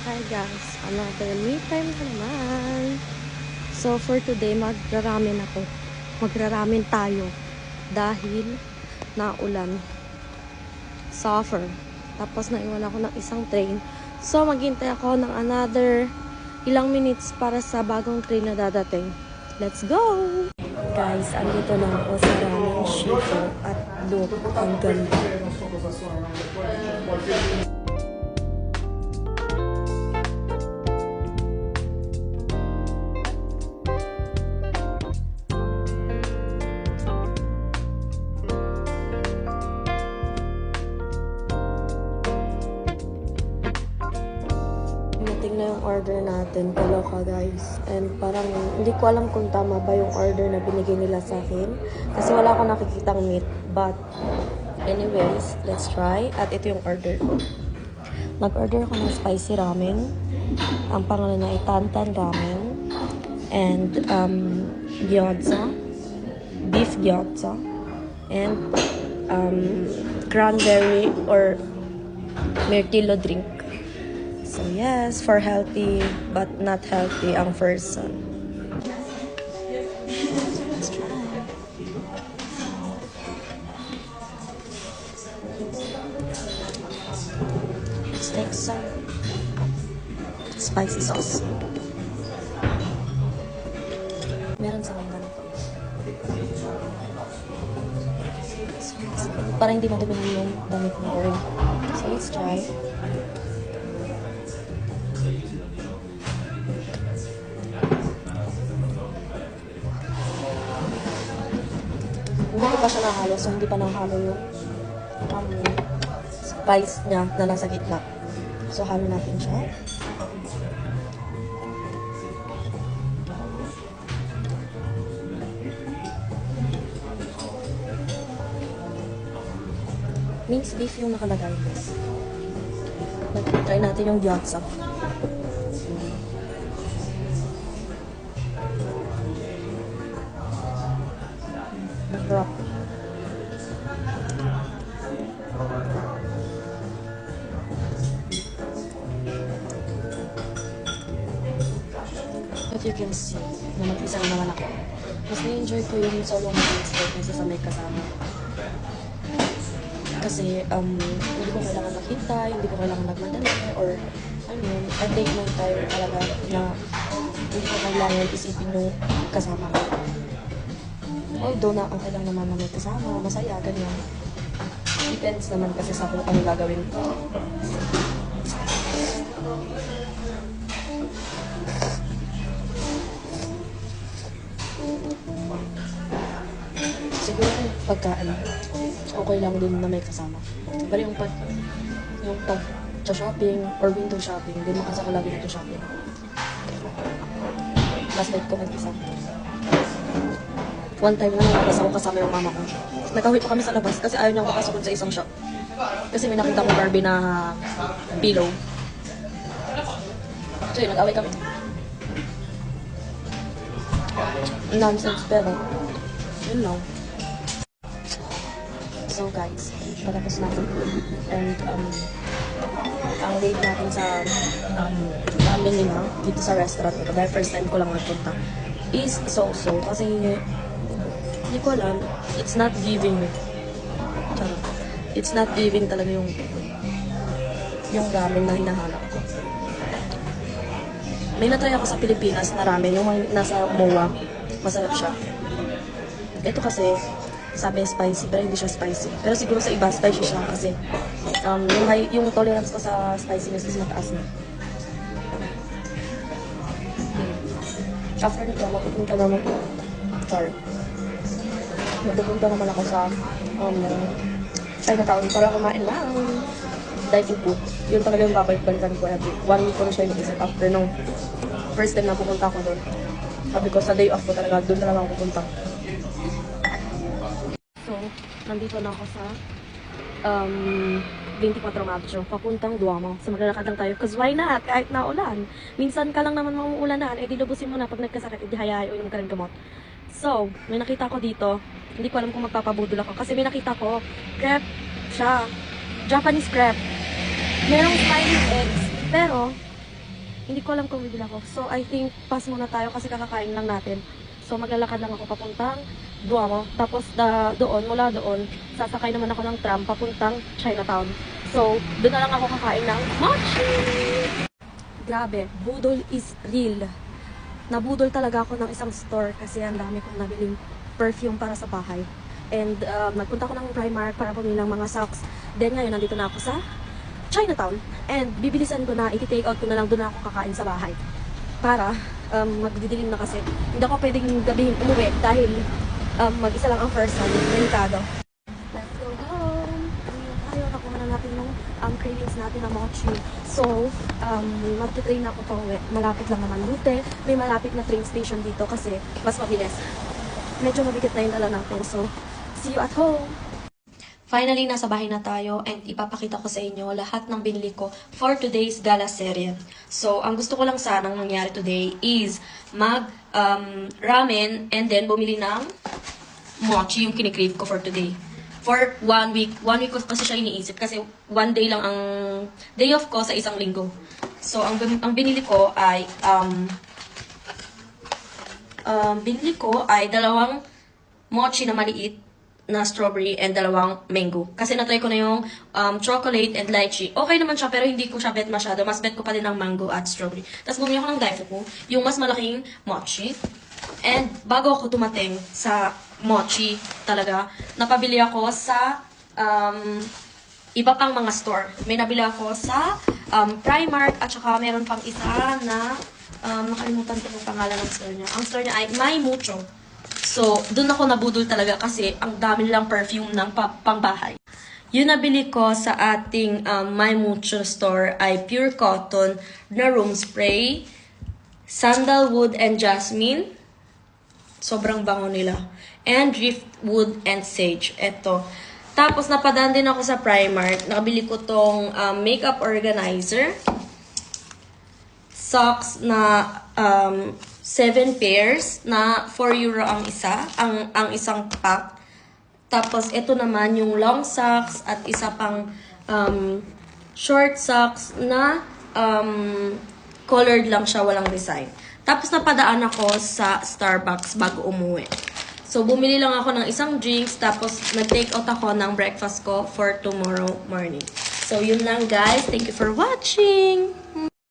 Hi guys, another me time na naman. So for today, magraramen tayo dahil naulan. Suffer. Tapos naiwan ako ng isang train. So maghintay ako ng another ilang minutes para sa bagong train na dadating. Let's go! Guys, andito na ako sa Ramen Shifu at look, ang ganda. Dumating na yung order natin, kaloka guys. And parang hindi ko alam kung tama ba yung order na binigay nila sa akin. Kasi wala akong nakikitang meat. But anyways, let's try. At ito yung order ko. Nag-order ako ng spicy ramen. Ang pangalan na ay Tantan Ramen. And gyoza. Beef gyoza. And cranberry or mirtillo drink. So yes, for healthy but not healthy ang first one. Let's try. Let's take some spicy sauce. Meron sa mga ganito. Para hindi madumi yung damit mo rin. So let's try. Hindi pa siya nahalo, so hindi pa nahalo yung spice niya na nasa gitna. So, halo natin siya. Minced beef yung nakalagay. Try natin yung gyoza. Sarap. As you can see, na mag-isa naman ako. Mas na-enjoy ko yung solo moments ko kaysa sa may kasama. Kasi, hindi ko kailangan maghintay, hindi ko kailangan magmadali, or, I mean, I take my time talaga na hindi ko kailangan isipin yung kasama ko. Although na okay lang naman na may kasama, masaya, ganyan. Depends naman kasi sa kung ano gagawin ko. Siguro pagkaan, okay lang din na may kasama. Pero yung pag-shopping or window shopping, hindi mo kasi ako lagi nito shopping. Last night ko mag-isa. One time na nalabas ako kasama yung mama ko. Nagkawit pa kami sa labas kasi ayaw niyang makasukod sa isang shop. Kasi may nakita kong Barbie na pillow. So yun, nag-away kami. Nonsense, pero yun lang. So guys, patapos natin. And ang date natin sa ramen nila dito sa restaurant ito, dahil first time ko lang nagpunta, is so-so. Kasi hindi ko alam, it's not giving me. It's not giving talaga yung ramen na hinahanap ko. May natry ako sa Pilipinas na ramen, yung nasa MOA, masarap siya. Ito kasi, sabi spicy, pero hindi siya spicy. Pero siguro sa iba, spicy siya kasi yung tolerance ko sa spiciness is mataas na. After nito, mapupunta naman ako sa Chinatown para kumain lang. Diving food. Yun talaga yung babalik-balikan ko every 1 week ko na siya inisip after nung first time na pupunta ko doon. Sabi ko sa day off ko talaga, doon talaga ako pupunta. So, nandito na ako sa 24 Macho, papuntang Duomo. So maglalakad lang tayo. Cause why not? Kahit na ulan. Minsan ka lang naman mamuulanan, eh di lubusin mo na pag nagkasakit, di hayay o yung ka rin gamot. So, may nakita ko dito. Hindi ko alam kung magpapabudol ako. Kasi may nakita ko, crepe siya. Japanese crepe. Merong Chinese eggs. Pero, Hindi ko alam kung bibili ako. So, I think, pass muna tayo kasi kakakain lang natin. So, maglalakad lang ako papuntang Duomo. Tapos, mula doon, sasakay naman ako ng tram papuntang Chinatown. So, doon na lang ako kakain ng mochi! Grabe, budol is real. Nabudol talaga ako ng isang store kasi ang dami kong nabiling perfume para sa bahay. And nagpunta ko ng Primark para bumili ng mga socks. Then ngayon, nandito na ako sa Chinatown. And bibilisan ko na, i-take out ko na lang doon ako kakain sa bahay. Para magdidilim na kasi. Hindi ako pwedeng gabihin umuwi dahil mag-isa lang ang person. Delikado. Let's go home. Tayo, nakuha na natin yung cravings natin na mochi. So, magte-train ako pa uwi. Malapit lang naman Lute. May malapit na train station dito kasi mas mabilis. Medyo mabigat na yung dala natin. So, see you at home! Finally, nasa bahay na tayo and ipapakita ko sa inyo lahat ng binili ko for today's gala serye. So, ang gusto ko lang sanang mangyari today is ramen and then bumili ng mochi yung kinikrave ko for today. For 1 week. 1 week ko kasi siya iniisip kasi 1 day lang ang day off ko sa isang linggo. So, ang binili ko ay dalawang mochi na maliit na strawberry and dalawang mango. Kasi natry ko na yung chocolate and lychee. Okay naman siya pero hindi ko siya bet masyado. Mas bet ko pa din ng mango at strawberry. Tapos bumili ako ng Daifuku, yung mas malaking mochi. And bago ako tumating sa mochi talaga, napabili ako sa iba pang mga store. May nabili ako sa Primark at saka meron pang isa na nakalimutan ko yung pangalan ng store niya. Ang store niya ay My Mucho. So, doon ako nabudol talaga kasi ang dami nilang perfume ng pangbahay. Yung nabili ko sa ating My Mucho store ay pure cotton na room spray, sandalwood and jasmine. Sobrang bango nila. And driftwood and sage. Ito. Tapos, napadaan din ako sa Primark. Nakabili ko tong makeup organizer. Socks na 7 pairs na 4 euro ang isa, ang isang pack. Tapos, ito naman yung long socks at isa pang short socks na colored lang siya, walang design. Tapos, napadaan ako sa Starbucks bago umuwi. So, bumili lang ako ng isang drinks, tapos nag-take out ako ng breakfast ko for tomorrow morning. So, yun lang guys. Thank you for watching!